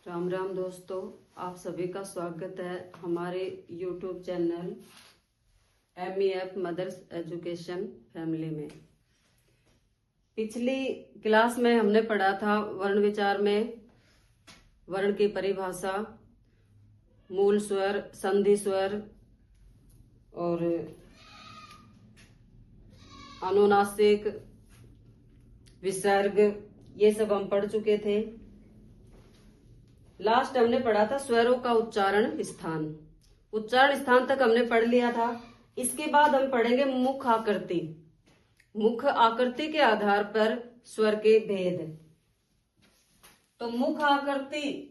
राम राम दोस्तों, आप सभी का स्वागत है हमारे YouTube channel MEF mothers education family में। पिछली क्लास में हमने पढ़ा था वर्ण विचार में वर्ण की परिभाषा, मूल स्वर, संधि स्वर और अनुनासिक, विसर्ग, ये सब हम पढ़ चुके थे। लास्ट हमने पढ़ा था स्वरों का उच्चारण स्थान। उच्चारण स्थान तक हमने पढ़ लिया था। इसके बाद हम पढ़ेंगे मुख आकृति। मुख आकृति के आधार पर स्वर के भेद। तो मुख आकृति,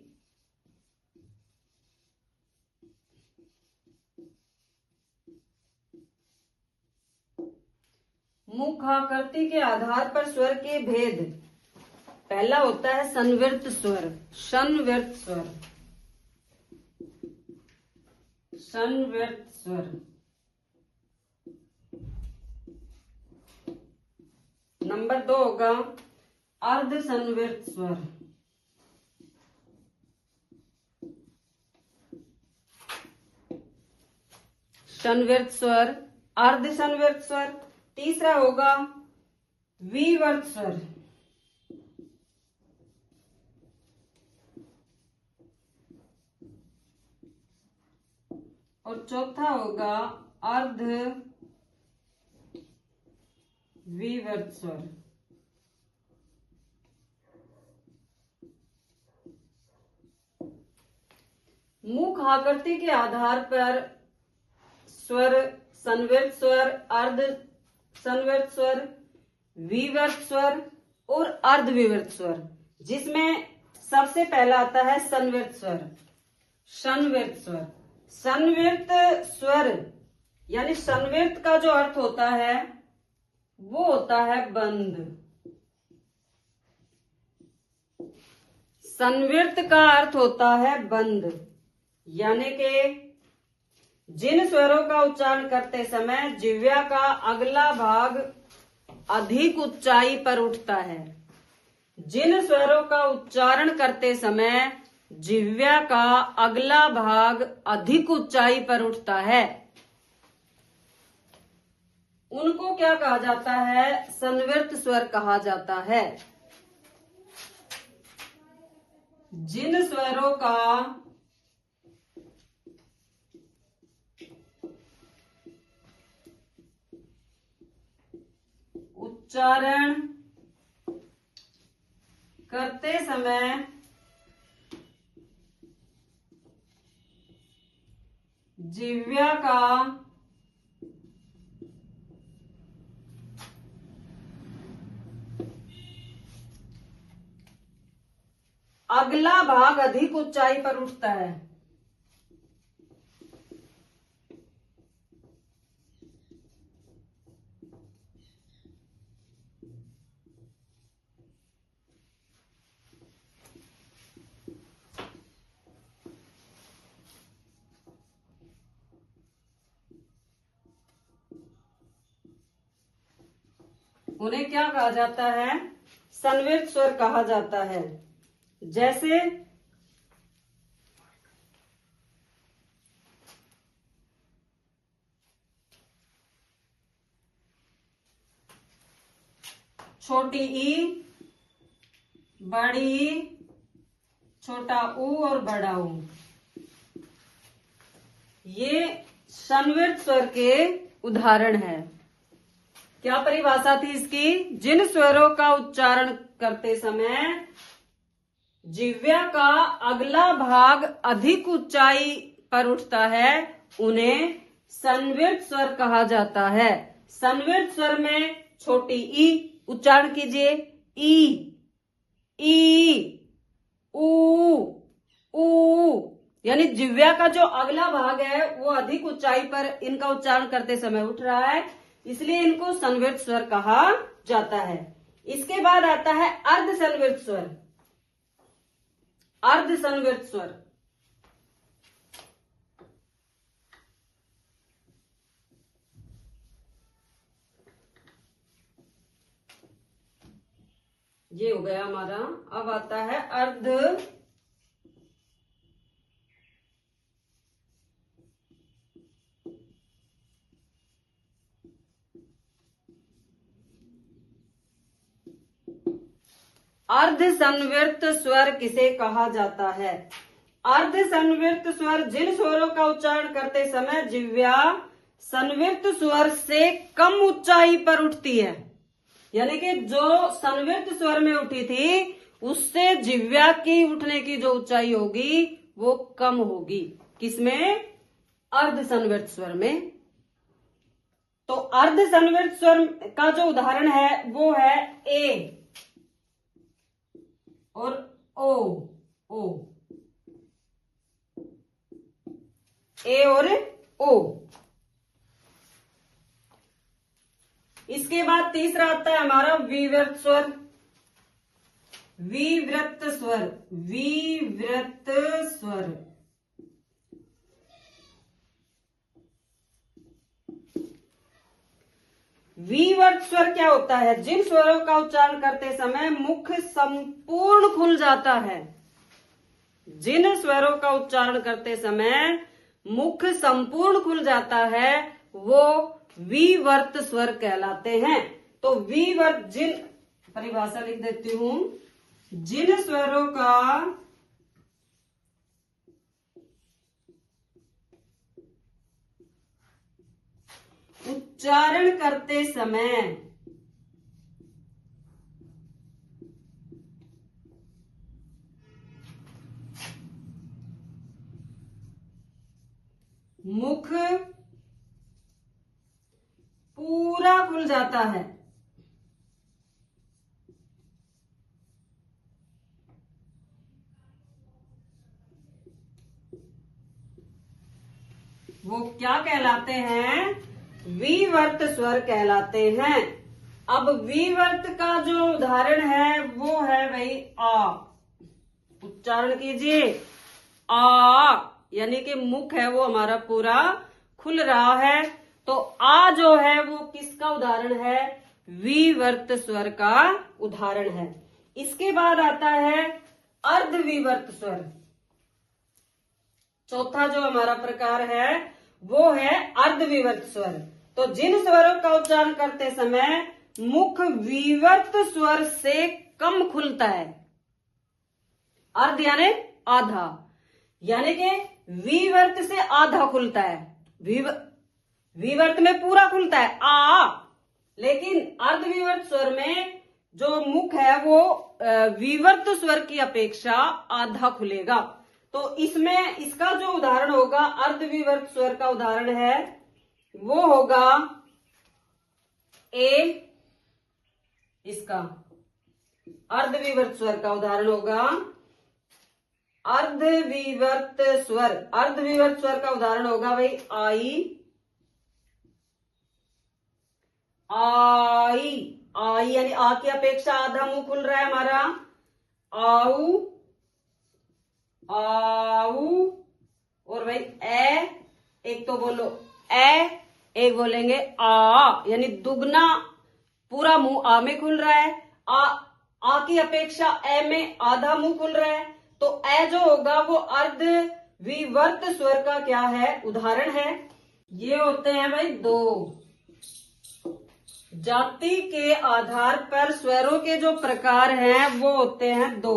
मुख आकृति के आधार पर स्वर के भेद। पहला होता है संवृत स्वर। संवृत स्वर, संवृत स्वर। नंबर 2 होगा अर्ध संवृत स्वर। संवृत स्वर, अर्ध संवृत स्वर। तीसरा होगा विवर्त स्वर। और चौथा होगा अर्ध विवर्त स्वर। मुख आकृति के आधार पर स्वर संवृत स्वर, अर्ध संवृत स्वर, विवर्त स्वर और अर्ध विवर्त स्वर, जिसमें सबसे पहला आता है संवृत स्वर। संवृत स्वर, संवृत स्वर यानी संवृत का जो अर्थ होता है वो होता है बंद। संवृत का अर्थ होता है बंद, यानी कि जिन स्वरों का उच्चारण करते समय जिह्वा का अगला भाग अधिक ऊंचाई पर उठता है। जिन स्वरों का उच्चारण करते समय जिह्वा का अगला भाग अधिक ऊंचाई पर उठता है, उनको क्या कहा जाता है? संवृत स्वर कहा जाता है। जिन स्वरों का उच्चारण करते समय जिह्वा का अगला भाग अधिक ऊंचाई पर उठता है। उन्हें क्या कहा जाता है? संवृत स्वर कहा जाता है। जैसे छोटी ई, बड़ी ई, छोटा ऊ और बड़ा ऊ, ये संवृत स्वर के उदाहरण है। क्या परिभाषा थी इसकी? जिन स्वरों का उच्चारण करते समय जिह्वा का अगला भाग अधिक ऊंचाई पर उठता है, उन्हें संवृत स्वर कहा जाता है। संवृत स्वर में छोटी ई उच्चारण कीजिए। ई, ई, ऊ, ऊ, यानी जिह्वा का जो अगला भाग है वो अधिक ऊंचाई पर इनका उच्चारण करते समय उठ रहा है, इसलिए इनको संवृत स्वर कहा जाता है। इसके बाद आता है अर्ध संवृत स्वर। अर्ध संवृत स्वर, ये हो गया हमारा। अब आता है अर्ध अर्धसंवृत स्वर किसे कहा जाता है? अर्धसंवृत स्वर जिन स्वरों का उच्चारण करते समय जिह्वा संवृत स्वर से कम ऊंचाई पर उठती है, यानी कि जो संवृत स्वर में उठी थी उससे जिह्वा की उठने की जो ऊंचाई होगी वो कम होगी। किसमें? अर्धसंवृत स्वर में। तो अर्धसंवृत स्वर का जो उदाहरण है वो है ए और ओ। ए और ओ। इसके बाद तीसरा आता है हमारा विवृत स्वर। विवृत स्वर, विवृत स्वर। विवृत स्वर क्या होता है? जिन स्वरों का उच्चारण करते समय मुख संपूर्ण खुल जाता है। जिन स्वरों का उच्चारण करते समय मुख संपूर्ण खुल जाता है वो विवृत स्वर कहलाते हैं। तो विवृत, जिन, परिभाषा लिख देती हूं, जिन स्वरों का उच्चारण करते समय मुख पूरा खुल जाता है, वो क्या कहलाते हैं? विवृत स्वर कहलाते हैं। अब विवृत का जो उदाहरण है वो है भाई आ। उच्चारण कीजिए, आ, यानी कि मुख है वो हमारा पूरा खुल रहा है। तो आ जो है वो किसका उदाहरण है? विवृत स्वर का उदाहरण है। इसके बाद आता है अर्धविवृत स्वर। चौथा जो हमारा प्रकार है वो है अर्धविवृत स्वर। तो जिन स्वरों का उच्चारण करते समय मुख विवृत स्वर से कम खुलता है। अर्ध यानी आधा, यानी कि विवृत से आधा खुलता है। विवृत में पूरा खुलता है आ, लेकिन अर्धविवृत स्वर में जो मुख है वो विवृत स्वर की अपेक्षा आधा खुलेगा। तो इसमें इसका जो उदाहरण होगा, अर्धविवृत स्वर का उदाहरण है वो होगा ए। इसका अर्धविवृत स्वर का उदाहरण होगा अर्धविवृत स्वर। अर्धविवृत स्वर का उदाहरण होगा भाई आई, आई, आई, यानी आ की अपेक्षा आधा मुंह खुल रहा है हमारा। आऊ, आऊ, और भाई ए, एक तो बोलो ए, एक बोलेंगे आ, यानी दुगना पूरा मुंह आ में खुल रहा है। आ की अपेक्षा ए में आधा मुंह खुल रहा है। तो ए जो होगा वो अर्ध विवृत स्वर का क्या है? उदाहरण है। ये होते हैं भाई दो। जाति के आधार पर स्वरों के जो प्रकार हैं वो होते हैं दो।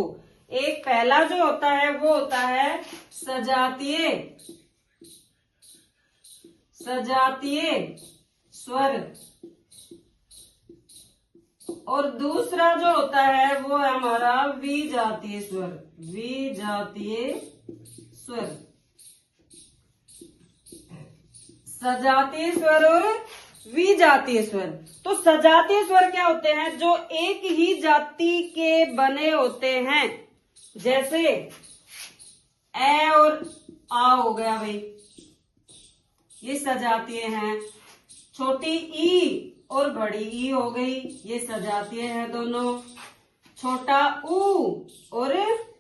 एक पहला जो होता है वो होता है सजातीय, सजातीय स्वर, और दूसरा जो होता है वो है हमारा विजातीय स्वर। विजातीय स्वर, सजातीय स्वर और विजातीय स्वर। तो सजातीय स्वर क्या होते हैं? जो एक ही जाति के बने होते हैं। जैसे ए और आ हो गया भाई, ये सजातीय हैं। छोटी ई और बड़ी ई हो गई, ये सजातीय है दोनों। छोटा ऊ और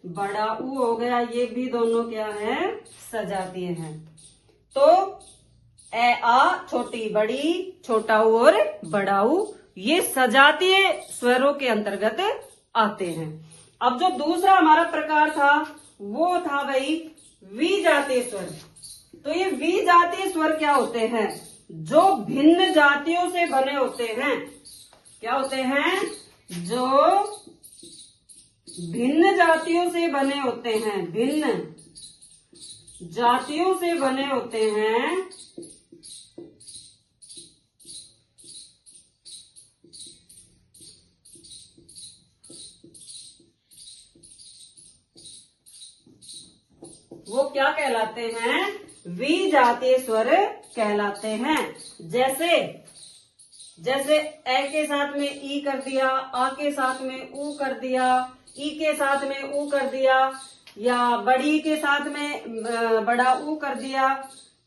बड़ा ऊ हो गया, ये भी दोनों क्या है? सजातीय हैं। तो ए आ, छोटी बड़ी, छोटा ऊ और बड़ा ऊ, ये सजातीय स्वरों के अंतर्गत आते हैं। अब जो दूसरा हमारा प्रकार था वो था भाई विजातीय स्वर। तो ये विजातीय स्वर क्या होते हैं? जो भिन्न जातियों से बने होते हैं। क्या होते हैं? जो भिन्न जातियों से बने होते हैं, भिन्न जातियों से बने होते हैं, वो क्या कहलाते हैं? विजातीय स्वर कहलाते हैं। जैसे जैसे ए के साथ में ई कर दिया, आ के साथ में ऊ कर दिया, ई के साथ में ऊ कर दिया, या बड़ी के साथ में बड़ा ऊ कर दिया।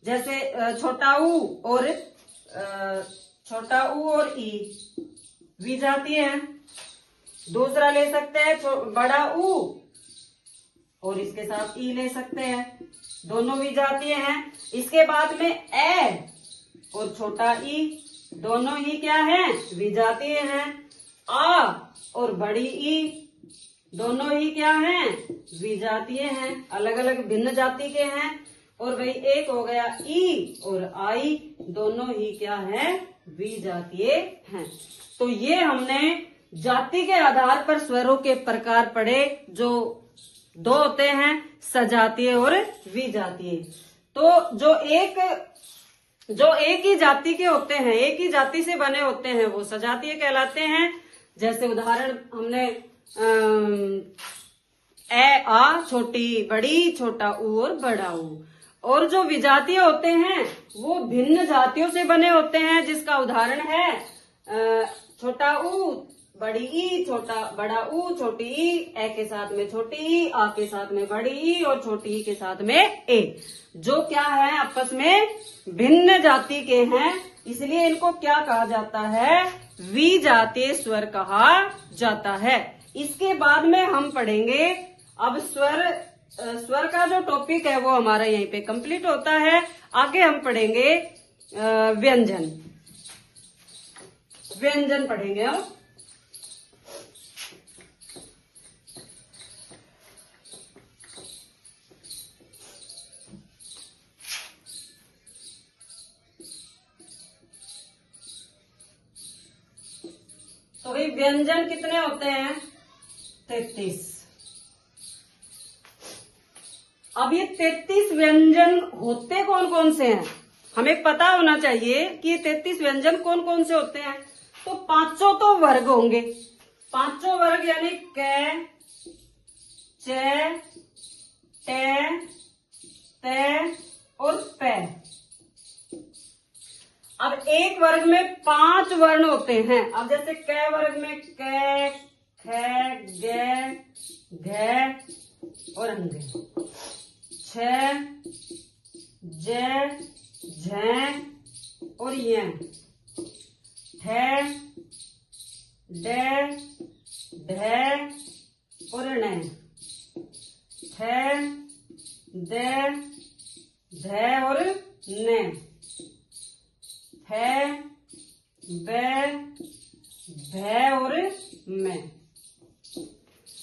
जैसे छोटा ऊ और ई विजातीय है। दूसरा ले सकते हैं बड़ा ऊ और इसके साथ ई ले सकते हैं, दोनों विजातीय हैं। इसके बाद में ए और छोटा ई दोनों ही क्या हैं? विजातीय हैं। आ और बड़ी ई दोनों ही क्या हैं? विजातीय हैं, अलग अलग भिन्न जाति के हैं। और भाई एक हो गया ई और आई, दोनों ही क्या है? विजातीय हैं। तो ये हमने जाति के आधार पर स्वरों के प्रकार पढ़े, जो दो होते हैं, सजातीय और विजातीय। तो जो एक ही जाति के होते हैं, एक ही जाति से बने होते हैं, वो सजातीय कहलाते हैं। जैसे उदाहरण हमने ए आ, छोटी बड़ी, छोटा ऊ और बड़ा ऊ। और जो विजातीय होते हैं वो भिन्न जातियों से बने होते हैं, जिसका उदाहरण है छोटा ऊ, बड़ी ई, बड़ा ऊ, छोटी ई, ए के साथ में छोटी ई, आ के साथ में बड़ी ई और छोटी ई के साथ में ए, जो क्या है? आपस में भिन्न जाति के हैं, इसलिए इनको क्या कहा जाता है? विजातीय स्वर कहा जाता है। इसके बाद में हम पढ़ेंगे अब स्वर का जो टॉपिक है वो हमारा यहीं पे कंप्लीट होता है। आगे हम पढ़ेंगे व्यंजन पढ़ेंगे हम। तो भाई व्यंजन कितने होते हैं? 33। अब ये 33 व्यंजन होते कौन कौन से हैं? हमें पता होना चाहिए कि 33 व्यंजन कौन कौन से होते हैं। तो पांचों तो वर्ग होंगे, पांचों वर्ग यानी कै, चे, टे, ते और पै। अब एक वर्ग में 5 वर्ण होते हैं। अब जैसे कै वर्ग में कै, खे, गे, घे और अंगे। छ, जे, झे और ये, ठे, डे, ढे और णे, ठे, दे, धे और ने, है, बे, भे और मैं।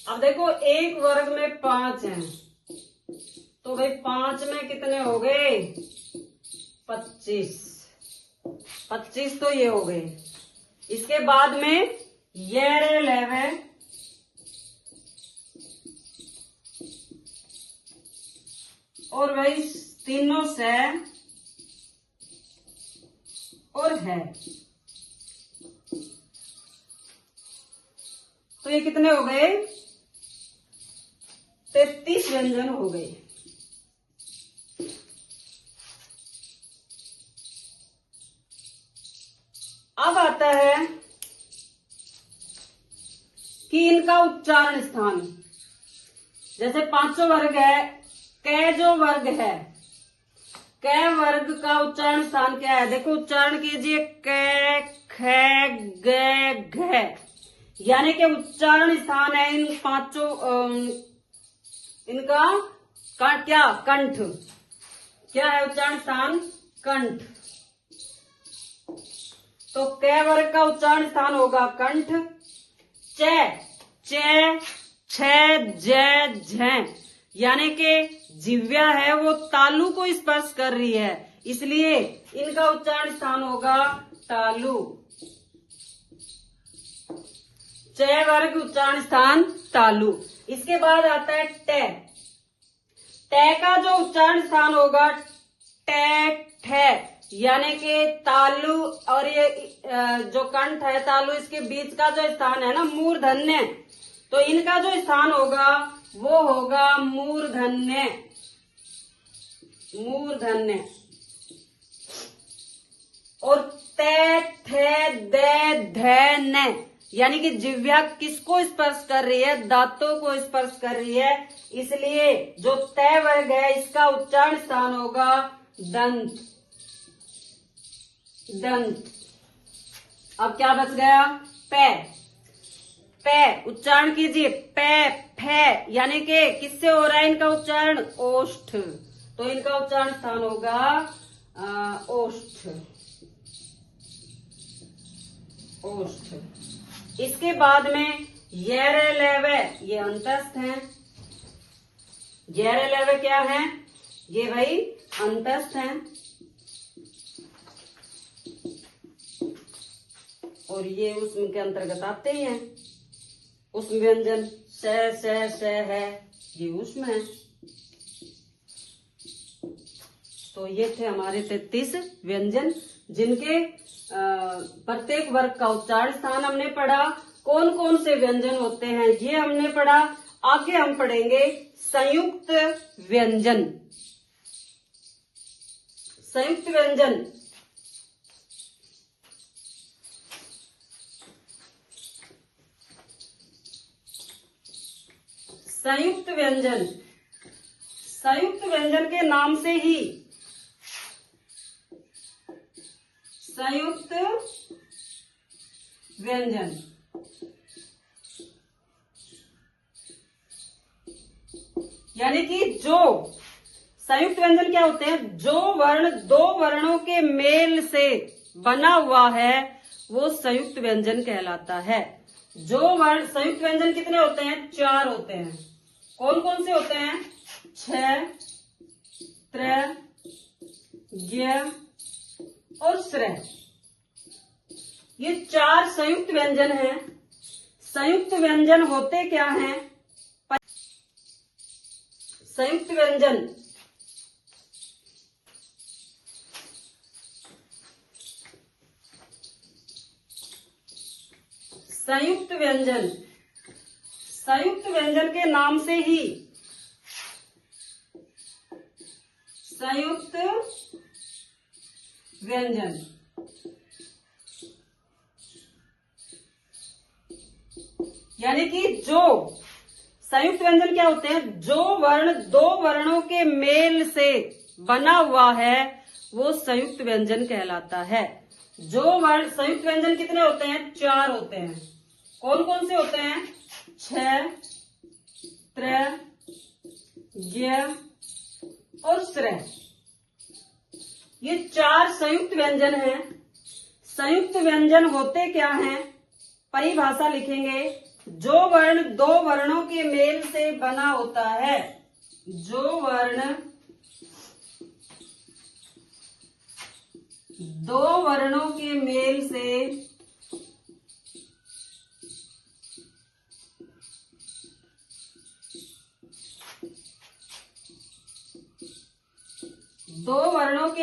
अब देखो एक वर्ग में 5 हैं, तो भाई 5 में कितने हो गए? 25। 25 तो ये हो गए। इसके बाद में ये रे लेवे, और भाई तीनों से और है, तो ये कितने हो गए? 33 व्यंजन हो गए। अब आता है कि इनका उच्चारण स्थान। जैसे पांचों वर्ग है, कै जो वर्ग है, कै वर्ग का उच्चारण स्थान क्या है? देखो उच्चारण कीजिए, कै, खे, गे, घे, यानी कि उच्चारण स्थान है इन पांचों, इनका क्या? कंठ। क्या है उच्चारण स्थान? कंठ। तो कै वर्ग का उच्चारण स्थान होगा कंठ। चे, चे, छे, जे, झे, यानी कि जिह्वा है वो तालु को स्पर्श कर रही है, इसलिए इनका उच्चारण स्थान होगा तालु। चे वर्ग उच्चारण स्थान तालु। इसके बाद आता है टे। टे का जो उच्चारण स्थान होगा टे ठे, यानी कि तालु और ये जो कंठ है तालु, इसके बीच का जो स्थान है ना मूर्धन्य, तो इनका जो स्थान होगा वो होगा मूर्धन्य। मूर्धन्य। और ते थे दे धे ने, यानी कि जिह्वा किसको स्पर्श कर रही है? दांतों को स्पर्श कर रही है, इसलिए जो तय वर्ग है इसका उच्चारण स्थान होगा दंत। दंत। अब क्या बच गया? पे। पे उच्चारण कीजिए, पे फे, यानी कि किससे हो रहा है इनका उच्चारण? ओष्ठ, तो इनका उच्चारण स्थान होगा ओष्ठ। ओष्ठ। इसके बाद में येरे लेवे, ये अंतस्थ है। येरे लेवे क्या है? ये भाई अंतस्थ है। और ये उसमें के अंतर्गत आते ही हैं। उसमें व्यंजन स है, ये उसमें है। तो ये थे हमारे 33 व्यंजन, जिनके प्रत्येक वर्ग का उच्चारण स्थान हमने पढ़ा। कौन कौन से व्यंजन होते हैं ये हमने पढ़ा। आगे हम पढ़ेंगे संयुक्त व्यंजन। संयुक्त व्यंजन। संयुक्त व्यंजन। संयुक्त व्यंजन के नाम से ही संयुक्त व्यंजन, यानी कि जो संयुक्त व्यंजन क्या होते हैं? जो वर्ण दो वर्णों के मेल से बना हुआ है वो संयुक्त व्यंजन कहलाता है। जो वर्ण संयुक्त व्यंजन कितने होते हैं? 4 होते हैं। कौन कौन से होते हैं? छ, त्र, ज्ञ और श्र। ये 4 संयुक्त व्यंजन हैं। संयुक्त व्यंजन होते क्या हैं? संयुक्त व्यंजन संयुक्त व्यंजन संयुक्त व्यंजन के नाम से ही संयुक्त व्यंजन, यानी कि जो संयुक्त व्यंजन क्या होते हैं? जो वर्ण दो वर्णों के मेल से बना हुआ है वो संयुक्त व्यंजन कहलाता है। जो वर्ण संयुक्त व्यंजन कितने होते हैं? 4 होते हैं। कौन कौन से होते हैं? छ, त्र, ज्ञ और श्र। ये 4 संयुक्त व्यंजन हैं। संयुक्त व्यंजन होते क्या हैं? परिभाषा लिखेंगे। जो वर्ण दो वर्णों के मेल से बना होता है, जो वर्ण दो वर्णों के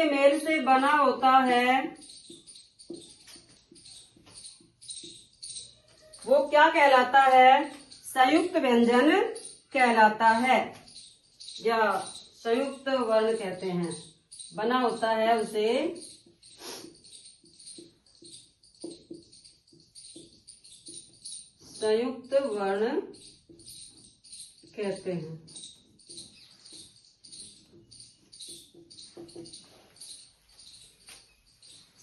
मेल से बना होता है वो क्या कहलाता है? संयुक्त व्यंजन कहलाता है, या संयुक्त वर्ण कहते हैं। बना होता है उसे संयुक्त वर्ण कहते हैं।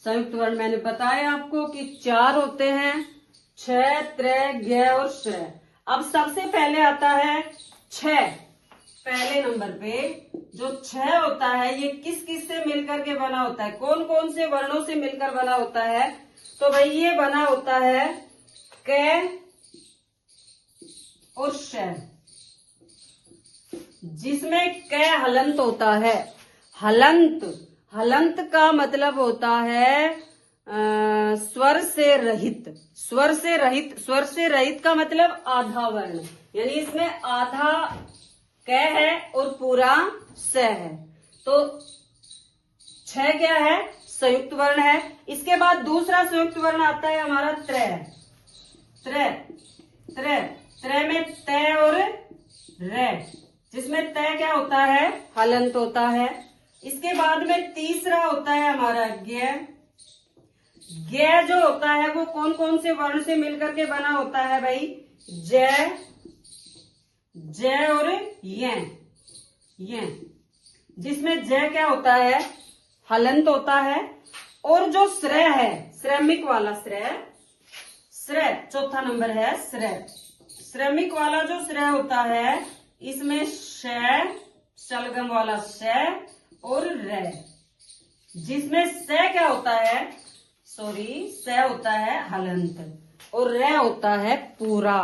संयुक्त वर्ण मैंने बताया आपको कि 4 होते हैं, छ, त्र, ज्ञ और श्र। अब सबसे पहले आता है छ। पहले नंबर पे जो छ होता है ये किस किस से मिलकर के बना होता है? कौन कौन से वर्णों से मिलकर बना होता है? तो भाई ये बना होता है क और श, जिसमें क हलंत होता है। हलंत, हलंत का मतलब होता है स्वर से रहित। स्वर से रहित, स्वर से रहित का मतलब आधा वर्ण, यानी इसमें आधा क है और पूरा स है। तो 6 क्या है? संयुक्त वर्ण है। इसके बाद दूसरा संयुक्त वर्ण आता है हमारा त्र। त्र त्र त्र में त और र, जिसमें त क्या होता है? हलंत होता है। इसके बाद में तीसरा होता है हमारा ज्ञ। ज्ञ जो होता है वो कौन कौन से वर्ण से मिलकर के बना होता है भाई? ज, ज और य, जिसमें ज क्या होता है? हलंत होता है। और जो श्र है, श्रमिक वाला श्र, श्र चौथा नंबर है श्र। श्रमिक वाला जो श्र होता है, इसमें श, शलगम वाला श और र, जिसमें स क्या होता है? स होता है हलंत और र होता है पूरा।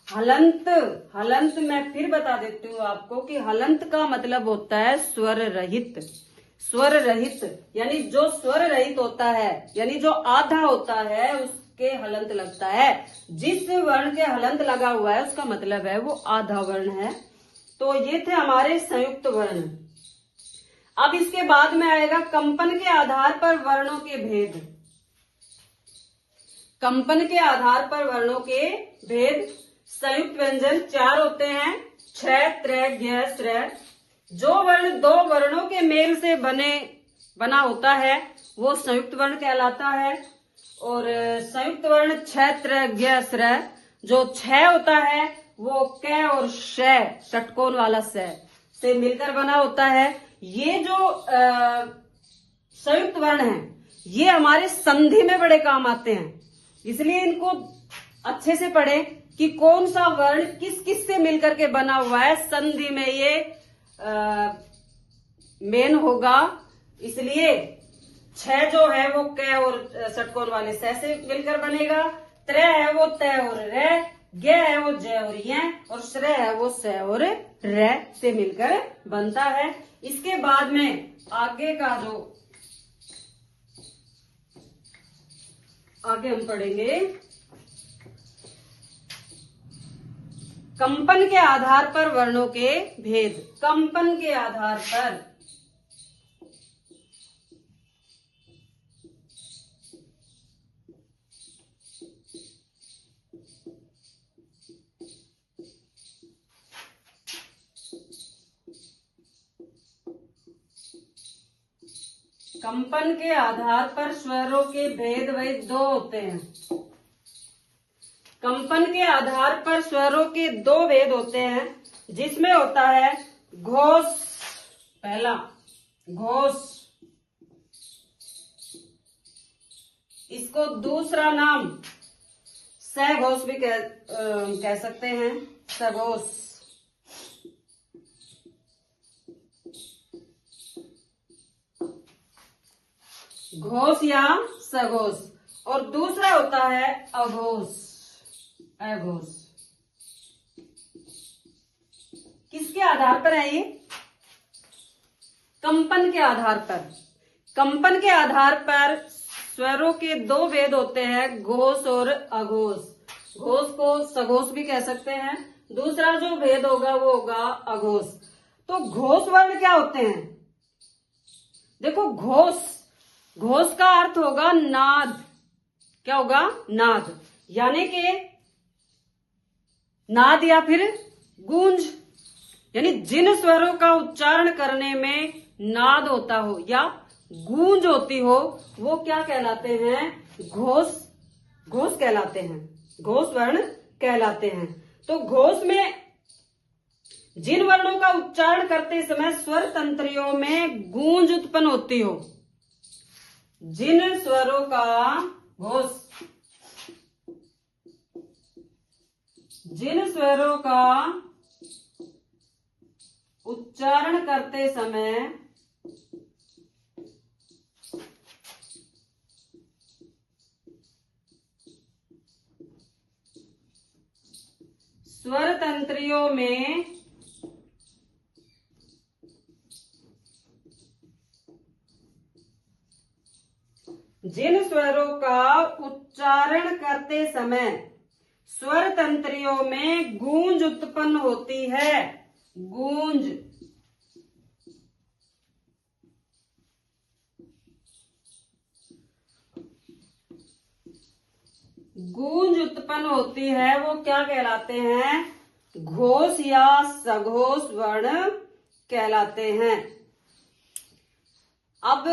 हलंत, हलंत मैं फिर बता देती हूँ आपको कि हलंत का मतलब होता है स्वर रहित। स्वर रहित यानी जो स्वर रहित होता है, यानी जो आधा होता है उसके हलंत लगता है। जिस वर्ण के हलंत लगा हुआ है उसका मतलब है वो आधा वर्ण है। तो ये थे हमारे संयुक्त वर्ण। अब इसके बाद में आएगा कंपन के आधार पर वर्णों के भेद। कंपन के आधार पर वर्णों के भेद। संयुक्त व्यंजन 4 होते हैं, छ, त्र, ज्ञ, स्र। जो वर्ण दो वर्णों के मेल से बना होता है वो संयुक्त वर्ण कहलाता है। और संयुक्त वर्ण छ, त्र, ज्ञ, स्र, जो छ होता है वो क और श, षटकोण वाला स से मिलकर बना होता है। ये जो संयुक्त वर्ण है ये हमारे संधि में बड़े काम आते हैं, इसलिए इनको अच्छे से पढ़ें कि कौन सा वर्ण किस किस से मिलकर के बना हुआ है। संधि में ये मेन होगा, इसलिए छ जो है वो क और षटकोण वाले स से मिलकर बनेगा। त्र है वो त और र, ज्ञ है वो ज और य, और श्र है वो स और र से मिलकर बनता है। इसके बाद में आगे का जो आगे हम पढ़ेंगे कंपन के आधार पर वर्णों के भेद। कंपन के आधार पर कंपन के आधार पर स्वरों के भेद वही 2 होते हैं। कंपन के आधार पर स्वरों के 2 भेद होते हैं, जिसमें होता है घोष। पहला घोष, इसको दूसरा नाम सघोष भी कह सकते हैं। सघोष, घोष या सघोष। और दूसरा होता है अघोष, अघोष। किसके आधार पर है ये? कंपन के आधार पर। कंपन के आधार पर स्वरों के 2 भेद होते हैं, घोष और अघोष। घोष को सघोष भी कह सकते हैं। दूसरा जो भेद होगा वो होगा अघोष। तो घोष वर्ण क्या होते हैं? देखो, घोष, घोष का अर्थ होगा नाद। क्या होगा? नाद, यानी कि नाद या फिर गूंज, यानी जिन स्वरों का उच्चारण करने में नाद होता हो या गूंज होती हो वो क्या कहलाते हैं? घोष, घोष कहलाते हैं, घोष वर्ण कहलाते हैं। तो घोष में जिन वर्णों का उच्चारण करते समय स्वर तंत्रियों में गूंज उत्पन्न होती हो, जिन स्वरों का घोष, जिन स्वरों का उच्चारण करते समय स्वर तंत्रियों में जिन स्वरों का उच्चारण करते समय स्वर तंत्रियों में गूंज उत्पन्न होती है। गूंज गूंज उत्पन्न होती है, वो क्या कहलाते हैं? घोष या सघोष वर्ण कहलाते हैं। अब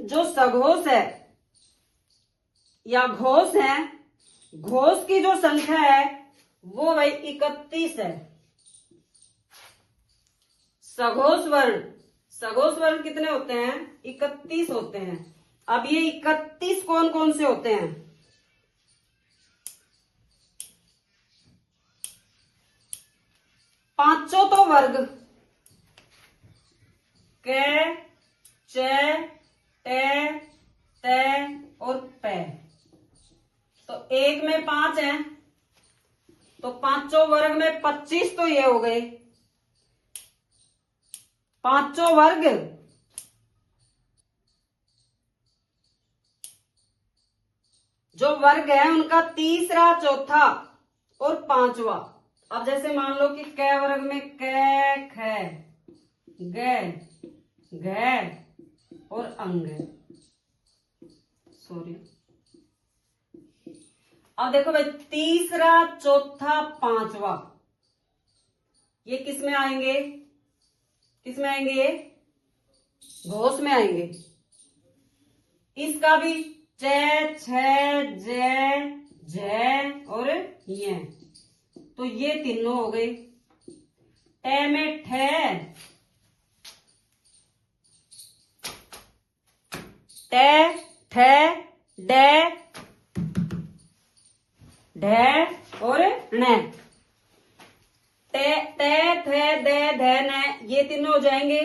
जो सघोष है या घोष है, घोष की जो संख्या है वो भाई 31 है। सघोष वर्ण कितने होते हैं? 31 होते हैं। अब ये 31 कौन कौन से होते हैं? पांचों तो वर्ग, क, च, ट, त और प। तो एक में 5 है, तो पांचों वर्ग में 25 तो ये हो गए। पांचों वर्ग जो वर्ग है उनका तीसरा, चौथा और पांचवा। अब जैसे मान लो कि क वर्ग में क, ख, ग, घ और अंग। सॉरी, अब देखो भाई, तीसरा, चौथा, पांचवा ये किस में आएंगे? किस में आएंगे? ये घोष में आएंगे। इसका भी च, छ, ज, झ और ये, तो ये तीनों हो गए। ट में ठ, ट, ठ, ड, ढ और ण। ट, थ, द, ध, न ये तीनों हो जाएंगे।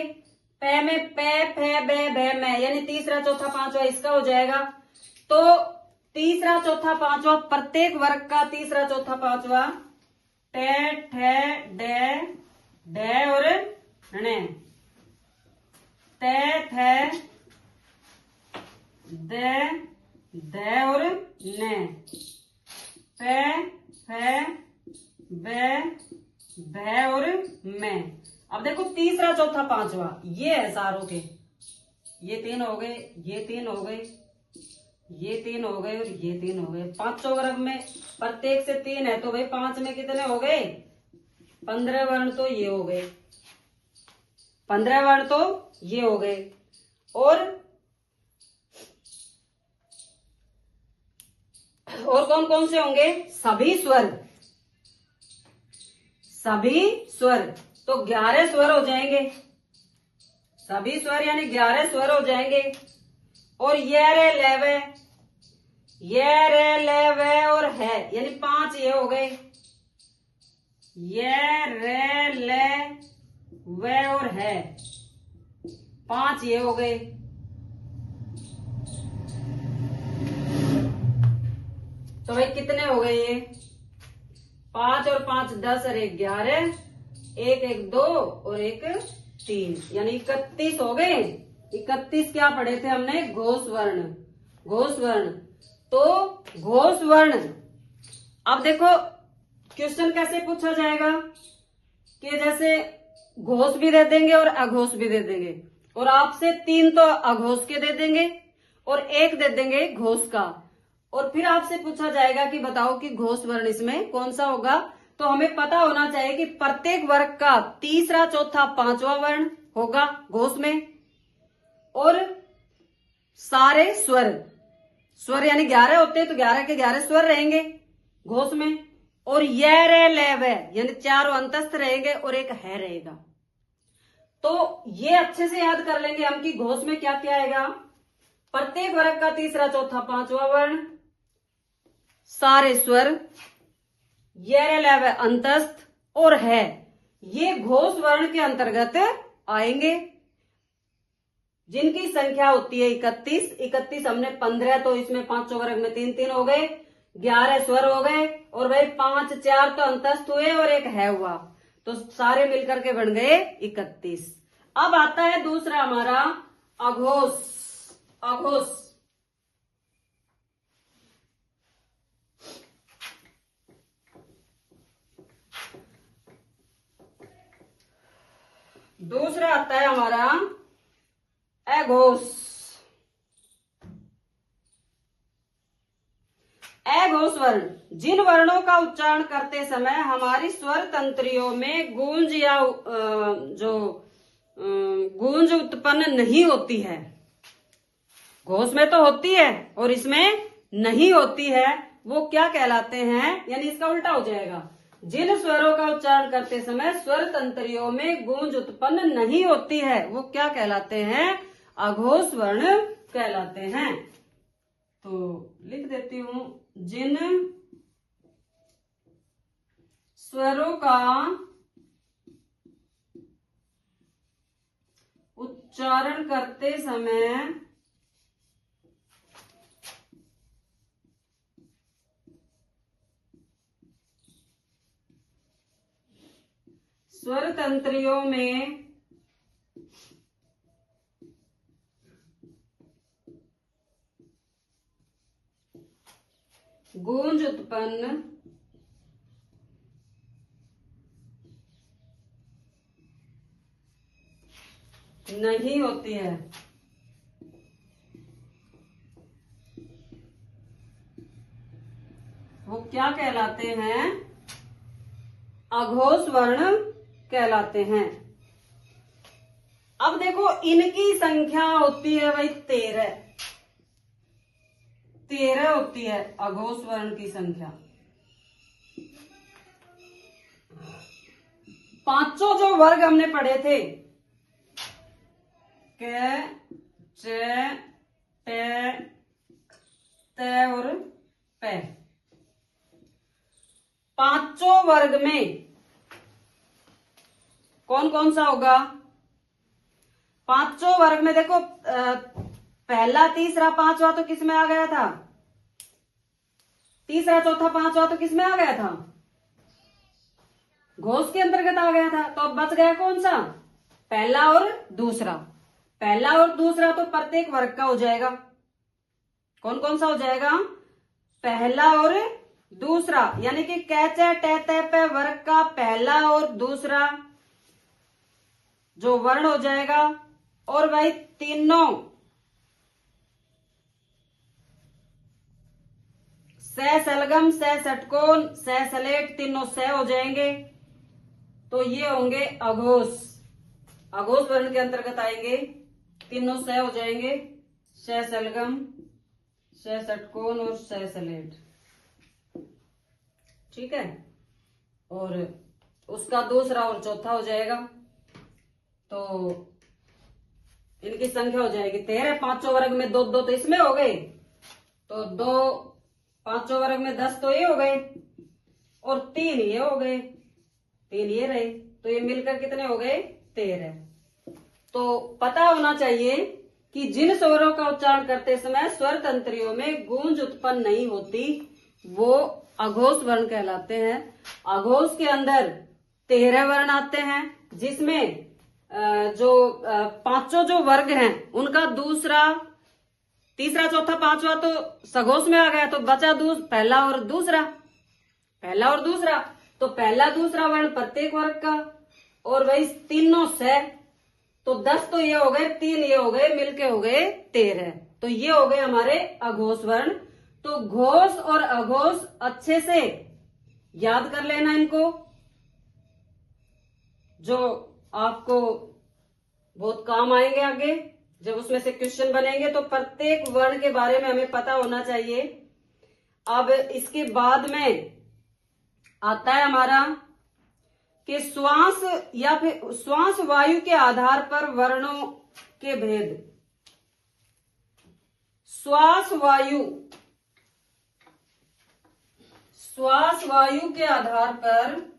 प में प, फ, ब, भ, म, यानी तीसरा, चौथा, पांचवा इसका हो जाएगा। तो तीसरा, चौथा, पांचवा, प्रत्येक वर्ग का तीसरा, चौथा, पांचवा ट, ठ, ड, ढ और ण। त, थ, द, ध और न। प, फ, ब, भ और मैं। अब देखो तीसरा, चौथा, पांचवा ये है सारों के। ये 3 हो गए, ये 3 हो गए, ये 3 हो गए और ये 3 हो गए। पांचों वर्ग में प्रत्येक से 3 है, तो भाई 5 में कितने हो गए? 15 वर्ण तो ये हो गए। 15 वर्ण तो ये हो गए। और कौन कौन से होंगे? सभी स्वर। सभी स्वर तो 11 स्वर हो जाएंगे। सभी स्वर यानी 11 स्वर हो जाएंगे। और ये रे लेवे, ये रे लेवे और है यानी 5 ये हो गए। ये रे ले वे और है 5 ये हो गए। तो भाई कितने हो गए ये? 5 और 5 10 और 1 11, 1 1 2 और 1 3 यानी 31 हो गए। 31 क्या पढ़े थे हमने? घोष वर्ण। घोष वर्ण तो घोष वर्ण। अब देखो क्वेश्चन कैसे पूछा जाएगा कि जैसे घोष भी दे देंगे और अघोष भी दे देंगे, और आपसे 3 तो अघोष के दे देंगे और 1 दे देंगे घोष का, और फिर आपसे पूछा जाएगा कि बताओ कि घोष वर्ण इसमें कौन सा होगा। तो हमें पता होना चाहिए कि प्रत्येक वर्ग का तीसरा, चौथा, पांचवा वर्ण होगा घोष में, और सारे स्वर यानी 11 होते हैं तो 11 के 11 स्वर रहेंगे घोष में, और ये रे ले वे यानी 4 अंतस्थ रहेंगे और 1 है रहेगा। तो ये अच्छे से याद कर लेंगे हम कि घोष में क्या क्या आएगा। प्रत्येक वर्ग का तीसरा, चौथा, पांचवा वर्ण, सारे स्वर, ये रे ले वे अंतस्थ और है, ये घोष वर्ण के अंतर्गत आएंगे, जिनकी संख्या होती है 31। 31 हमने 15 तो इसमें पांचों वर्ग में 3 3 हो गए, 11 स्वर हो गए, और भाई 5 4 तो अंतस्थ हुए और 1 है हुआ, तो सारे मिलकर के बन गए 31। अब आता है दूसरा हमारा अघोष। अघोष दूसरा आता है हमारा अघोष। अघोष वर्ण, जिन वर्णों का उच्चारण करते समय हमारी स्वर तंत्रियों में गूंज या गूंज उत्पन्न नहीं होती है। घोष में तो होती है और इसमें नहीं होती है, वो क्या कहलाते हैं, यानी इसका उल्टा हो जाएगा। जिन स्वरों का उच्चारण करते समय स्वर तंत्रियों में गूंज उत्पन्न नहीं होती है, वो क्या कहलाते हैं, अघोष वर्ण कहलाते हैं। तो लिख देती हूं, जिन स्वरों का उच्चारण करते समय स्वर तंत्रियों में गूंज उत्पन्न नहीं होती है, वो क्या कहलाते हैं, अघोष वर्ण कहलाते हैं। अब देखो, इनकी संख्या होती है भाई 13 होती है अघोष वर्ण की संख्या। पांचों जो वर्ग हमने पढ़े थे, क, च, ट, त और प, पांचों वर्ग में कौन कौन सा होगा, पांचों वर्ग में देखो, पहला तीसरा पांचवा तो किस में आ गया था, तीसरा चौथा पांचवा तो किस में आ गया था, घोष के अंतर्गत आ गया था। तो अब बच गया कौन सा, पहला और दूसरा। पहला और दूसरा तो प्रत्येक वर्ग का हो जाएगा। कौन कौन सा हो जाएगा, पहला और दूसरा, यानी कि क, च, ट, त, प वर्ग का पहला और दूसरा जो वर्ण हो जाएगा। और भाई तीनों स सलगम, स षटकोण, स सलेट, तीनों स हो जाएंगे। तो ये होंगे अघोष, अघोष वर्ण के अंतर्गत आएंगे, तीनों स हो जाएंगे, स सलगम, स षटकोण और स सलेट। ठीक है, और उसका दूसरा और चौथा हो जाएगा। तो इनकी संख्या हो जाएगी 13। पांचों वर्ग में 2 2 तो इसमें हो गए, तो 2 पांचों वर्ग में 10 तो ये हो गए, और 3 ये हो गए, 3 ये रहे, तो ये मिलकर कितने हो गए, 13। तो पता होना चाहिए कि जिन स्वरों का उच्चारण करते समय स्वर तंत्रियों में गूंज उत्पन्न नहीं होती, वो अघोष वर्ण कहलाते हैं। अघोष के अंदर 13 वर्ण आते हैं, जिसमें जो पांचों जो वर्ग हैं उनका दूसरा, तीसरा, चौथा, पांचवा तो सघोष में आ गया, तो बचा पहला और दूसरा, पहला और दूसरा। तो पहला दूसरा वर्ण प्रत्येक वर्ग का, और वही तीनों से, तो 10 तो ये हो गए, 3 ये हो गए, मिलके हो गए 13। तो ये हो गए हमारे अघोष वर्ण। तो घोष और अघोष अच्छे से याद कर लेना इनको, जो आपको बहुत काम आएंगे आगे जब उसमें से क्वेश्चन बनेंगे। तो प्रत्येक वर्ण के बारे में हमें पता होना चाहिए। अब इसके बाद में आता है हमारा कि श्वास या फिर श्वास वायु के आधार पर वर्णों के भेद। श्वास वायु के आधार पर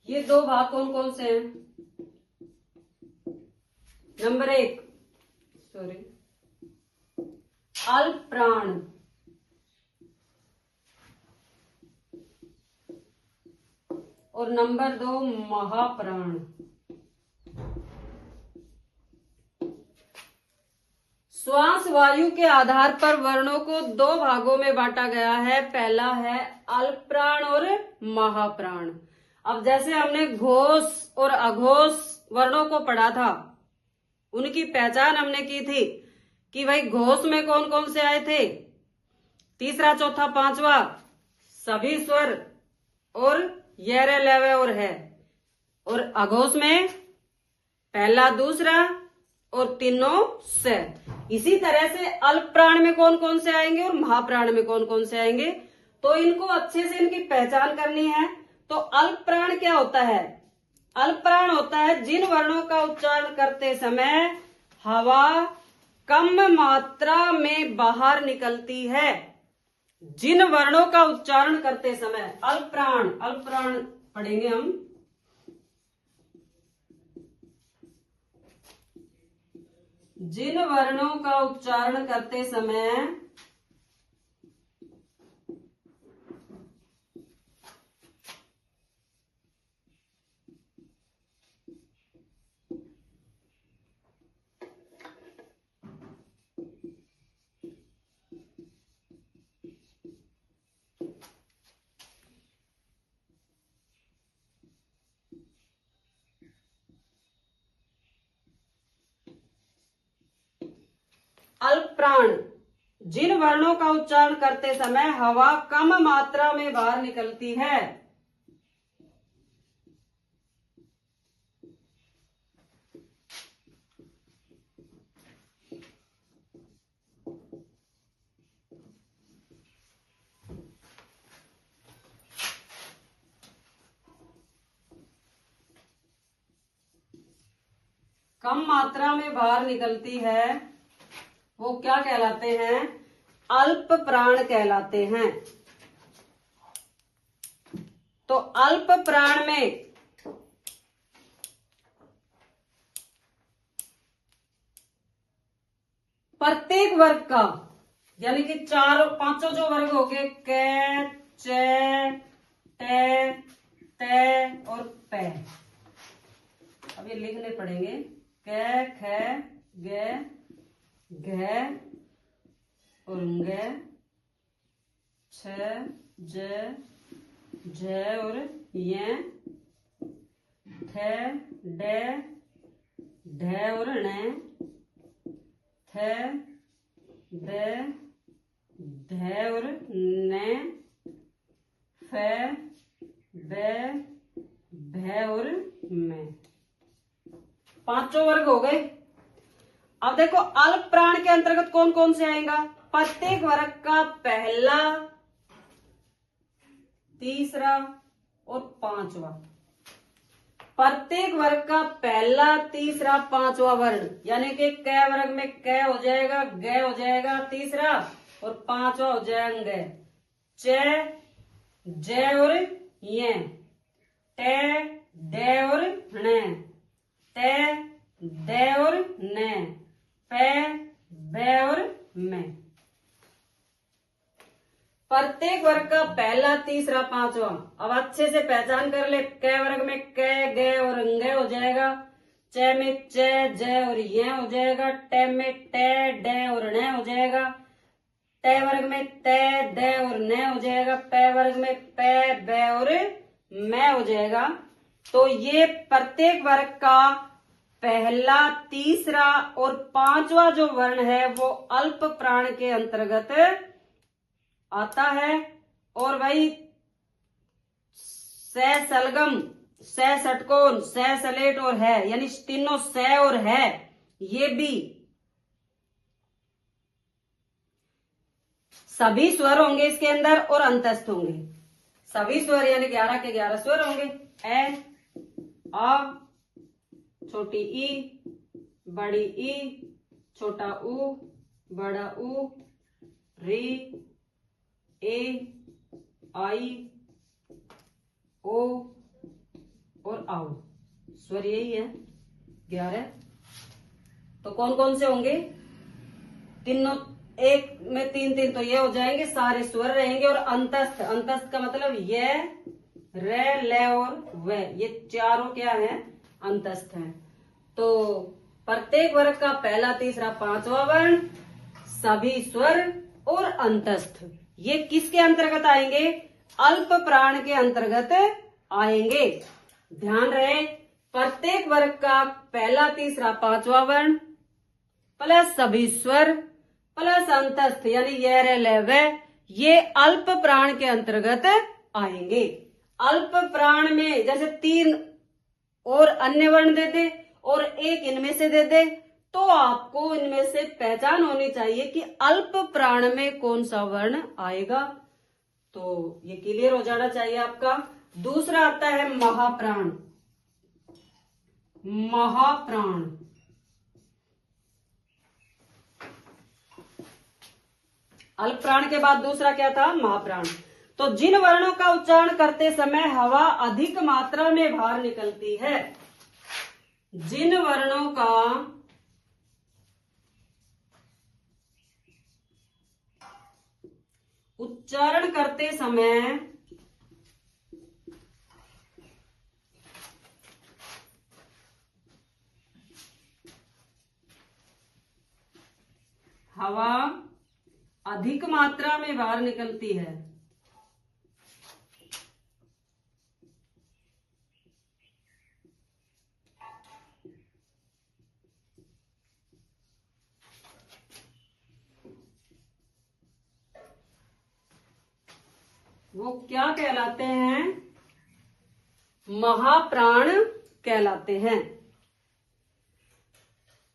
ये 2 भाग कौन कौन से हैं। नंबर 1 अल्प प्राण, और नंबर 2 महाप्राण। श्वास वायु के आधार पर वर्णों को 2 भागों में बांटा गया है। पहला है अल्पप्राण और महाप्राण। अब जैसे हमने घोष और अघोष वर्णों को पढ़ा था, उनकी पहचान हमने की थी कि भाई घोष में कौन कौन से आए थे, तीसरा चौथा पांचवा सभी स्वर और य लव और है, और अघोष में पहला दूसरा और तीनों से। इसी तरह से अल्प प्राण में कौन कौन से आएंगे और महाप्राण में कौन कौन से आएंगे, तो इनको अच्छे से इनकी पहचान करनी है। तो अल्प प्राण क्या होता है? अल्प प्राण होता है जिन वर्णों का उच्चारण करते समय हवा कम मात्रा में बाहर निकलती है। जिन वर्णों का उच्चारण करते समय अल्प प्राण पढ़ेंगे हम। जिन वर्णों का उच्चारण करते समय अल्प प्राण, जिन वर्णों का उच्चारण करते समय हवा कम मात्रा में बाहर निकलती है। कम मात्रा में बाहर निकलती है, वो क्या कहलाते हैं? अल्प प्राण कहलाते हैं। तो अल्प प्राण में प्रत्येक वर्ग का, यानी कि 4 5 जो वर्ग हो गए, क, च, ट, त और प, अब ये लिखने पड़ेंगे। क, ख, ग, घ और ग, छ, ज, झ और य, थ, ड, ढ और ण, थ, द, ध और न, फ, ब, भ और म। 5 वर्ग हो गए। अब देखो अल्प प्राण के अंतर्गत कौन कौन से आएगा? प्रत्येक वर्ग का पहला, तीसरा और पांचवा। प्रत्येक वर्ग का पहला, तीसरा, पांचवा वर्ण, यानी कि क वर्ग में क हो जाएगा, ग हो जाएगा तीसरा और पांचवा हो जाएगा च, ज और य, ट, ड और ण, त, द और न, प, ब और म। प्रत्येक वर्ग का पहला, तीसरा, पांचवा। अब अच्छे से पहचान कर ले। क वर्ग में क, ग और ङ हो जाएगा, च में च, ज और य हो जाएगा, ट में ट, ड और ण हो जाएगा, ट वर्ग में त, द और न हो जाएगा, प वर्ग में प, ब और म हो जाएगा। तो ये प्रत्येक वर्ग का पहला, तीसरा और पांचवा जो वर्ण है वो अल्प प्राण के अंतर्गत आता है। और भाई स सलगम, स षटकोण, स सलेट और है, यानी तीनों स और है, ये भी सभी स्वर होंगे इसके अंदर और अंतस्थ होंगे। सभी स्वर यानी 11 के 11 स्वर होंगे। ए, आ, छोटी ई, बड़ी ई, छोटा ऊ, बड़ा ऊ, री, ए, आई, ओ और आओ। स्वर यही है 11। तो कौन कौन से होंगे? तीनों, एक में 3 3 तो ये हो जाएंगे, सारे स्वर रहेंगे। और अंतस्थ, अंतस्थ का मतलब ये, रे, ले और वे, ये चारों क्या है? अंतस्थ हैं। तो प्रत्येक वर्ग का पहला, तीसरा, पांचवा वर्ण, सभी स्वर और अंतस्थ, ये किसके अंतर्गत आएंगे? अल्प प्राण के अंतर्गत आएंगे। ध्यान रहे, प्रत्येक वर्ग का पहला, तीसरा, पांचवा वर्ण प्लस सभी स्वर प्लस अंतस्थ यानी ये, रे, ले, वे, ये अल्प प्राण के अंतर्गत आएंगे। अल्प प्राण में जैसे 3 और अन्य वर्ण दे दे और एक इनमें से दे दे, तो आपको इनमें से पहचान होनी चाहिए कि अल्प प्राण में कौन सा वर्ण आएगा। तो ये क्लियर हो जाना चाहिए आपका। दूसरा आता है महाप्राण। महाप्राण अल्प प्राण के बाद दूसरा क्या था? महाप्राण। तो जिन वर्णों का उच्चारण करते समय हवा अधिक मात्रा में बाहर निकलती है, जिन वर्णों का उच्चारण करते समय हवा अधिक मात्रा में बाहर निकलती है, वो क्या कहलाते हैं? महाप्राण कहलाते हैं।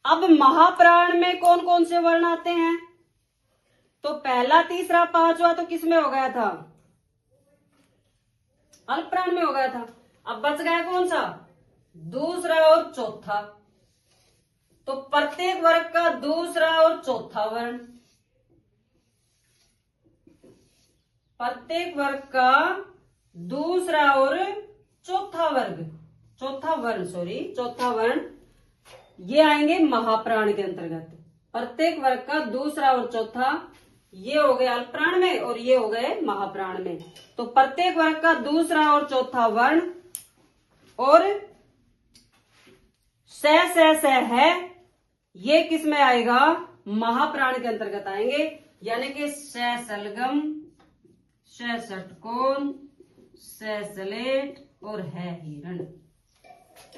अब महाप्राण में कौन कौन से वर्ण आते हैं? तो पहला, तीसरा, पांचवा तो किस में हो गया था? अल्प प्राण में हो गया था। अब बच गया कौन सा? दूसरा और चौथा। तो प्रत्येक वर्ग का दूसरा और चौथा वर्ण, प्रत्येक वर्ग का दूसरा और चौथा वर्ण ये आएंगे महाप्राण के अंतर्गत। प्रत्येक वर्ग का दूसरा और चौथा, ये हो गए अल्प प्राण में और ये हो गए महाप्राण में। तो प्रत्येक वर्ग का दूसरा और चौथा वर्ण और स है, ये किस में आएगा? महाप्राण के अंतर्गत आएंगे। यानी कि स सलगम, श षटकोण, स सलेट और है हिरण।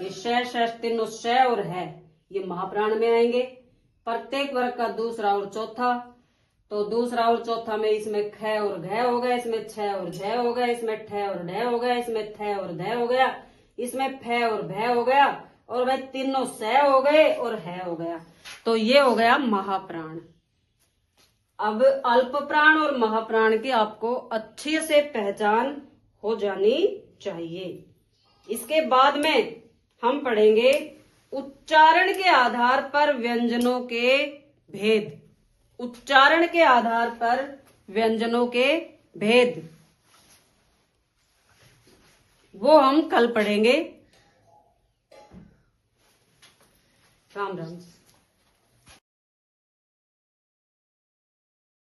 ये श तीनों श और है, ये महाप्राण में आएंगे। प्रत्येक वर्ग का दूसरा और चौथा, तो दूसरा और चौथा में इसमें ख और घ हो गया, इसमें छ और झ हो गया, इसमें ठ और ढ हो गया, इसमें थ और ध हो गया, इसमें फ और भ हो गया, और भाई तीनों स हो गए और है हो गया। तो ये हो गया महाप्राण। अब अल्प प्राण और महाप्राण की आपको अच्छे से पहचान हो जानी चाहिए। इसके बाद में हम पढ़ेंगे उच्चारण के आधार पर व्यंजनों के भेद। उच्चारण के आधार पर व्यंजनों के भेद, वो हम कल पढ़ेंगे। राम राम।